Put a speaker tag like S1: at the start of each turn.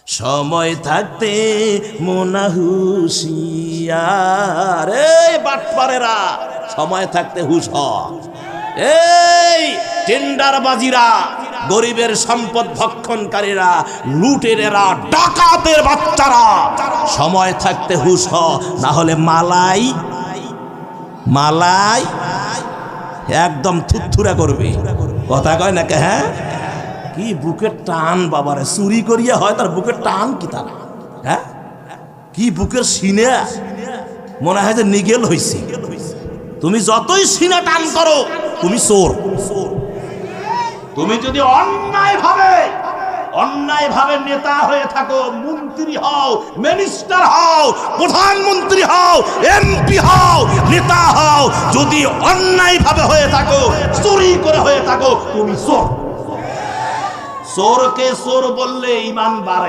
S1: সময় থাকতে মোনা হুঁশিয়ার। এই বাটপারেরা, সময় থাকতে হুঁশ হ। এই টেন্ডারবাজিরা, গরিবের সম্পদ ভক্ষণকারীরা, লুটেরেরা, ডাকাতের বাচ্চারা, সময় থাকতে হুঁশ হ, না হলে মালাই মালাই একদম থুথুরা করবে। কথা কয় নাকি? হ্যাঁ, কি বুকের টান বাবারে, চুরি করিয়া হয় তার বুকের টান কি তার? হ্যাঁ, কি বুকের সিনে, মনে হয় যে নিগেল হইছে। তুমি যতই সিনা টান করো, তুমি চোর। তুমি যদি অন্যায় ভাবে নেতা হয়ে থাকো, মন্ত্রী হও, মিনিস্টার হও, প্রধানমন্ত্রী হও, এমপি হও, নেতা হও, যদি অন্যায় ভাবে হয়ে থাকো, চুরি করে হয়ে থাকো, তুমি চোর। চোরকে চোর বললে ঈমান বাড়ে।